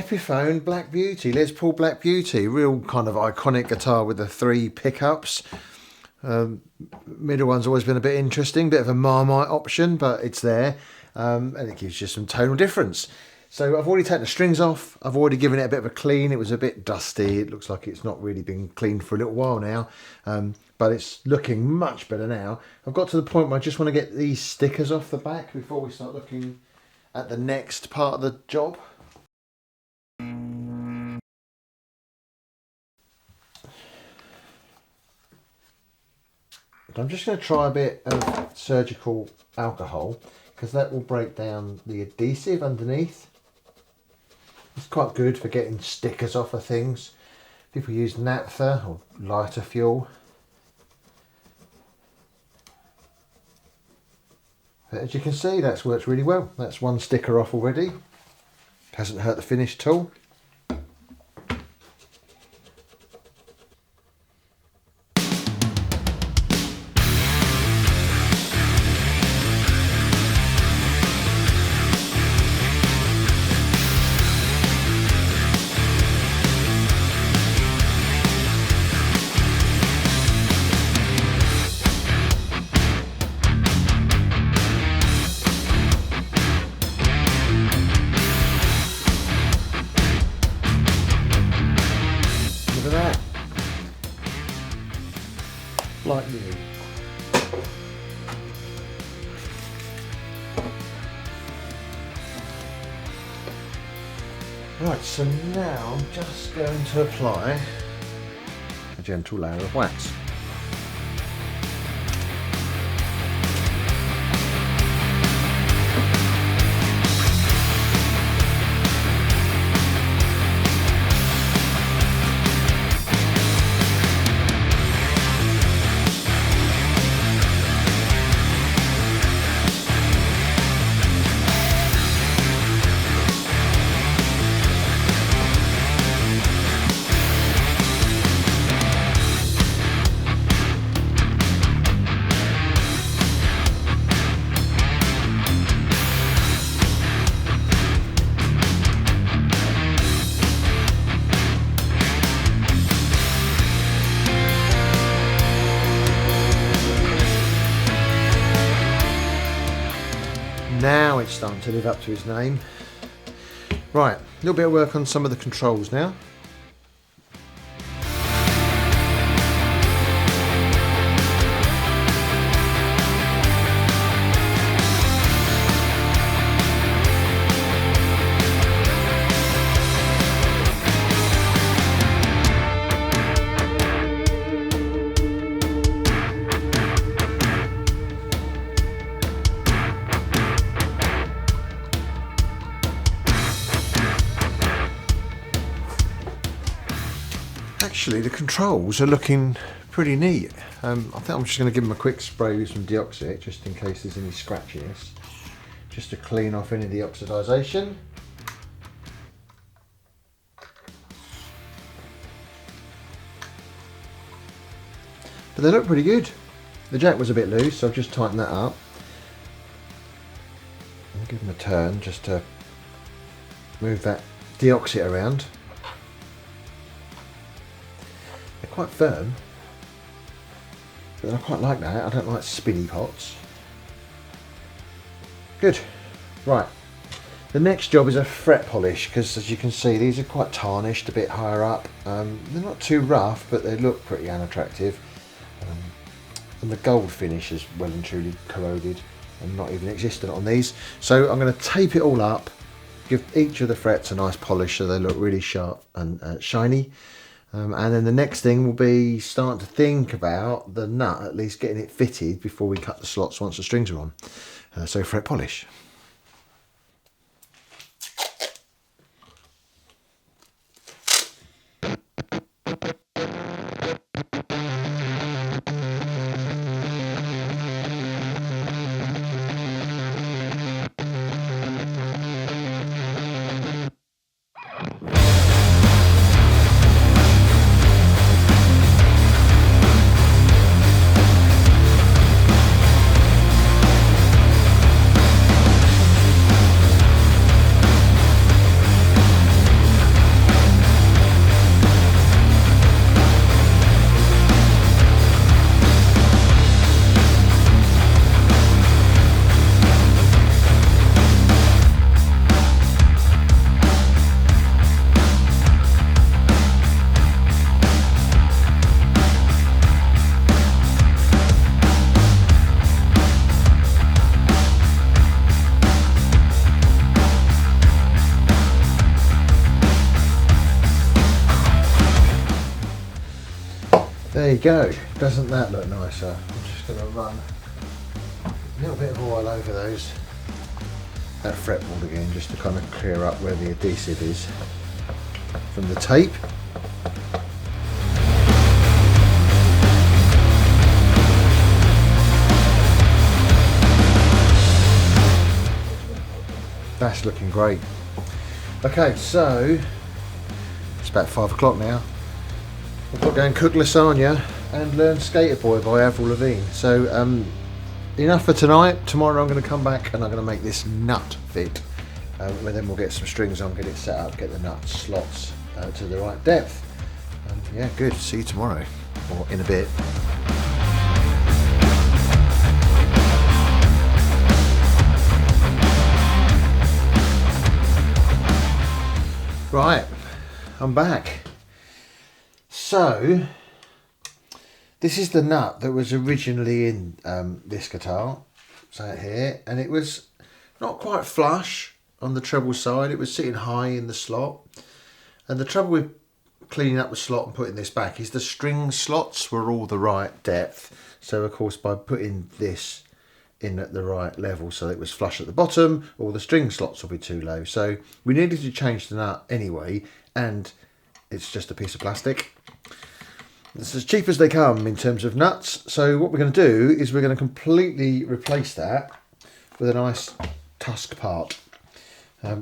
Epiphone Black Beauty, Les Paul Black Beauty, real kind of iconic guitar with the 3 pickups. Middle one's always been a bit interesting, bit of a Marmite option, but it's there, and it gives you some tonal difference. So I've already taken the strings off, I've already given it a bit of a clean. It was a bit dusty, it looks like it's not really been cleaned for a little while now, but it's looking much better now. I've got to the point where I just want to get these stickers off the back before we start looking at the next part of the job. I'm just going to try a bit of surgical alcohol because that will break down the adhesive underneath. It's quite good for getting stickers off of things. People use naphtha or lighter fuel. But as you can see, that's worked really well. That's one sticker off already. Hasn't hurt the finish at all. Look at that. Like new. Right, so now I'm just going to apply a gentle layer of wax. Now it's starting to live up to its name. Right, a little bit of work on some of the controls now. Actually, the controls are looking pretty neat. I think I'm just going to give them a quick spray with some deoxit, just in case there's any scratchiness, just to clean off any of the oxidisation. But they look pretty good. The jack was a bit loose, so I've just tightened that up. I'll give them a turn just to move that deoxit around. They're quite firm, but I quite like that. I don't like spinny pots. Good. Right, the next job is a fret polish, because as you can see these are quite tarnished a bit higher up. They're not too rough, but they look pretty unattractive, and the gold finish is well and truly corroded and not even existent on these. So I'm going to tape it all up, give each of the frets a nice polish so they look really sharp and shiny. And then the next thing will be starting to think about the nut, at least getting it fitted before we cut the slots once the strings are on. So fret polish. There you go. Doesn't that look nicer? I'm just going to run a little bit of oil over that fretboard again, just to kind of clear up where the adhesive is from the tape. That's looking great. Okay, so it's about 5 o'clock now. I've got to go and cook lasagna and learn Skater Boy by Avril Lavigne. So enough for tonight. Tomorrow I'm going to come back and I'm going to make this nut fit. And then we'll get some strings on, get it set up, get the nut slots to the right depth. Yeah, good. See you tomorrow, or in a bit. Right, I'm back. So, this is the nut that was originally in this guitar, so here, and it was not quite flush on the treble side. It was sitting high in the slot, and the trouble with cleaning up the slot and putting this back is the string slots were all the right depth. So of course, by putting this in at the right level so it was flush at the bottom, all the string slots will be too low. So we needed to change the nut anyway, and it's just a piece of plastic. It's as cheap as they come in terms of nuts. So what we're going to do is we're going to completely replace that with a nice tusk part.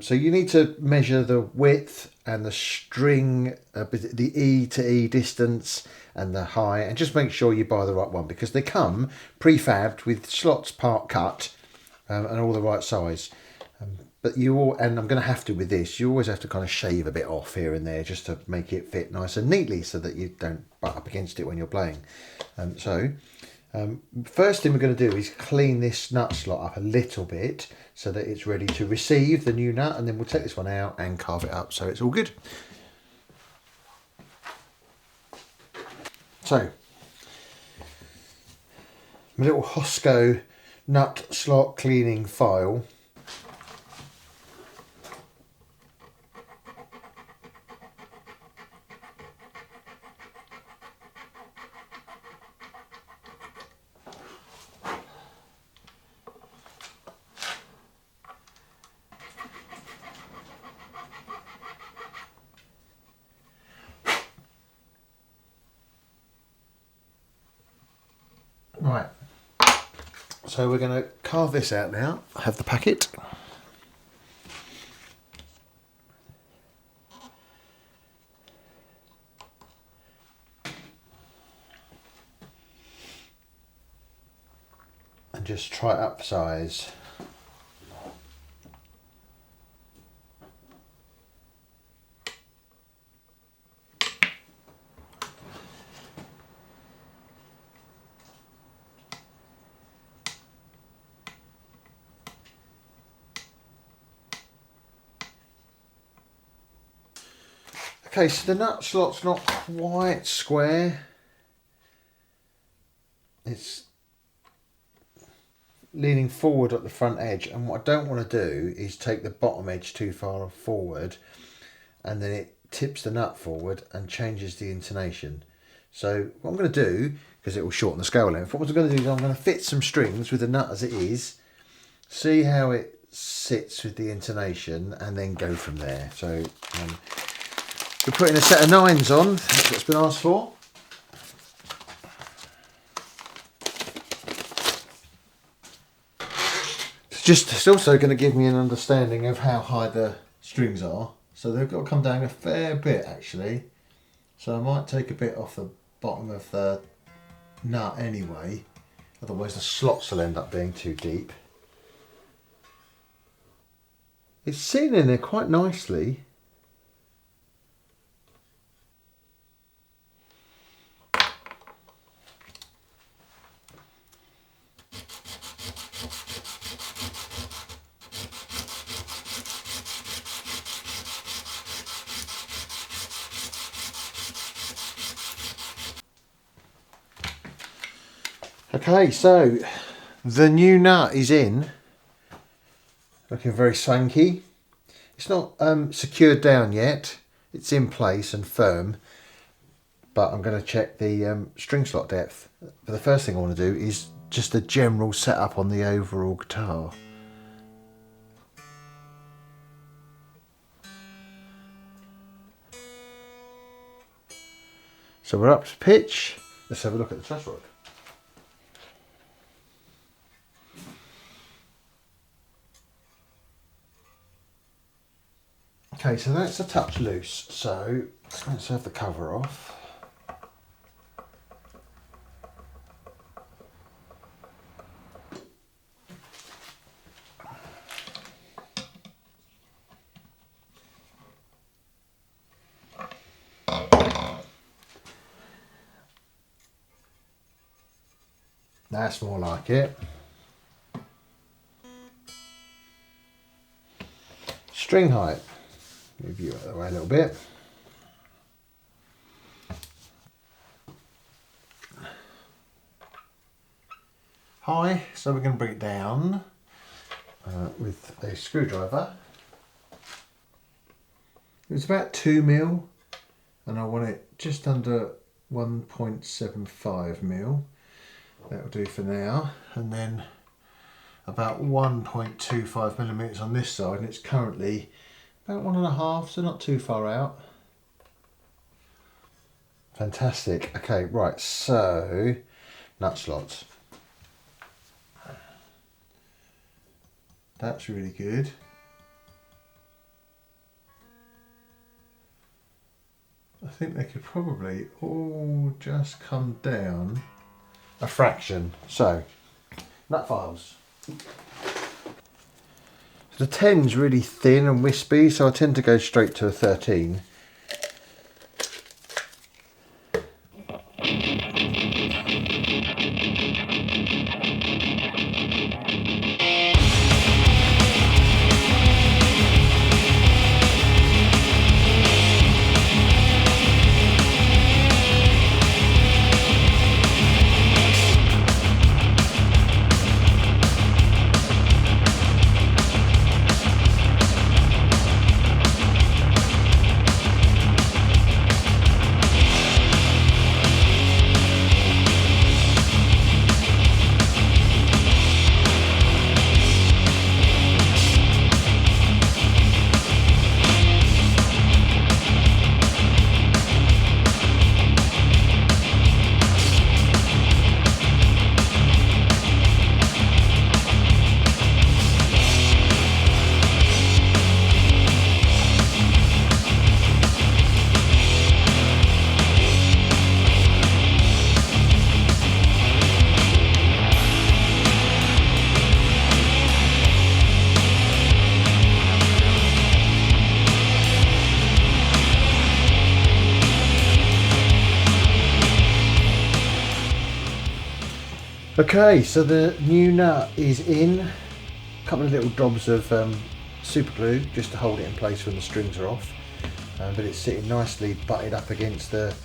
So you need to measure the width and the string, the E to E distance and the high, and just make sure you buy the right one, because they come prefabbed with slots part cut and all the right size. But and I'm going to have to with this, you always have to kind of shave a bit off here and there just to make it fit nice and neatly so that you don't butt up against it when you're playing. First thing we're going to do is clean this nut slot up a little bit so that it's ready to receive the new nut, and then we'll take this one out and carve it up so it's all good. So, my little Hosco nut slot cleaning file. Right, so we're going to carve this out now. I have the packet. And just try it up size. Okay, so the nut slot's not quite square. It's leaning forward at the front edge, and what I don't want to do is take the bottom edge too far forward and then it tips the nut forward and changes the intonation. So what I'm going to do, because it will shorten the scale length, what I'm going to do is I'm going to fit some strings with the nut as it is, see how it sits with the intonation, and then go from there. So we're putting a set of 9s on, that's what's been asked for. It's also going to give me an understanding of how high the strings are. So they've got to come down a fair bit actually. So I might take a bit off the bottom of the nut anyway. Otherwise the slots will end up being too deep. It's sitting in there quite nicely. Okay, so the new nut is in, looking very swanky. It's not secured down yet, it's in place and firm, but I'm going to check the string slot depth. But the first thing I want to do is just a general setup on the overall guitar. So we're up to pitch. Let's have a look at the truss rod. Okay, so that's a touch loose, so let's have the cover off. That's more like it. String height. Move you out of the way a little bit. High, so we're going to bring it down with a screwdriver. It's about 2 mil, and I want it just under 1.75 mil. That'll do for now, and then about 1.25 millimeters on this side, and it's currently about 1.5, so not too far out. Fantastic. Okay, right, so nut slots. That's really good. I think they could probably all just come down a fraction. So, nut files. The 10's really thin and wispy, so I tend to go straight to a 13. Okay, so the new nut is in. A couple of little dobs of super glue just to hold it in place when the strings are off, but it's sitting nicely butted up against the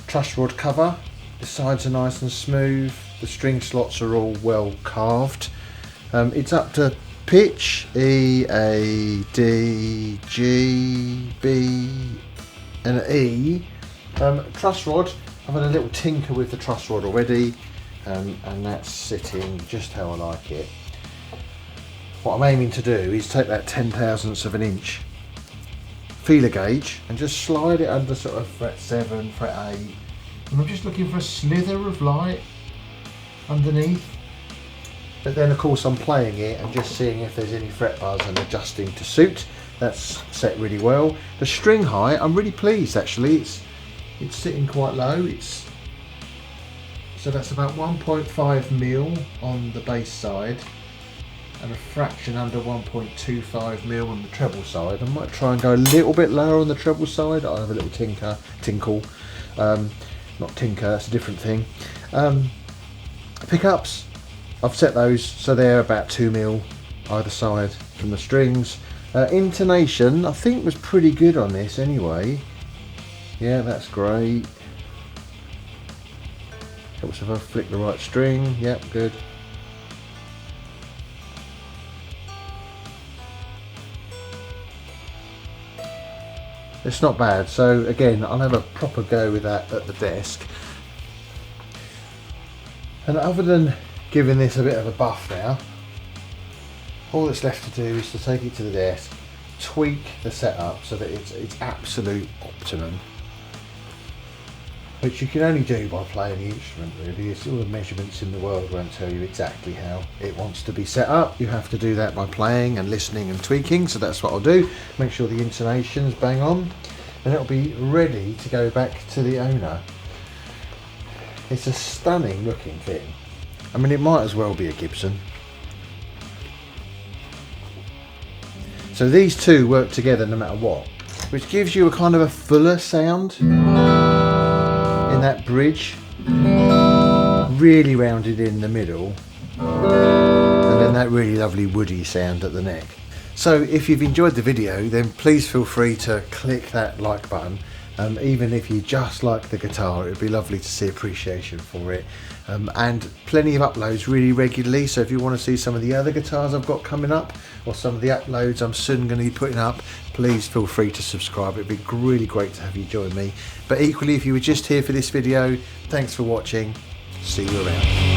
truss rod cover. The sides are nice and smooth, the string slots are all well carved. It's up to pitch, E, A, D, G, B and E. Truss rod, I've had a little tinker with the truss rod already. And that's sitting just how I like it. What I'm aiming to do is take that 0.010 of an inch feeler gauge and just slide it under sort of fret 7, fret 8, and I'm just looking for a slither of light underneath. But then of course I'm playing it and just seeing if there's any fret bars and adjusting to suit. That's set really well. The string height, I'm really pleased actually. It's sitting quite low. So that's about 1.5 mil on the bass side and a fraction under 1.25 mil on the treble side. I might try and go a little bit lower on the treble side. I'll have a little tinkle. Not tinker, that's a different thing. Pickups, I've set those so they're about 2 mil either side from the strings. Intonation, I think was pretty good on this anyway. Yeah, that's great. Helps if I flick the right string. Yep, good. it's not bad. So again, I'll have a proper go with that at the desk. And other than giving this a bit of a buff now, all that's left to do is to take it to the desk, tweak the setup so that it's absolute optimum, which you can only do by playing the instrument really. It's all the measurements in the world won't tell you exactly how it wants to be set up. You have to do that by playing and listening and tweaking, so that's what I'll do. Make sure the intonation's bang on, and it'll be ready to go back to the owner. It's a stunning looking thing. I mean, it might as well be a Gibson. So these two work together no matter what, which gives you a kind of a fuller sound in that bridge, really rounded in the middle, and then that really lovely woody sound at the neck. So if you've enjoyed the video, then please feel free to click that like button. Even if you just like the guitar, it'd be lovely to see appreciation for it. And plenty of uploads really regularly, so if you want to see some of the other guitars I've got coming up, or some of the uploads I'm soon going to be putting up, please feel free to subscribe. It'd be really great to have you join me. But equally, if you were just here for this video, thanks for watching. See you around.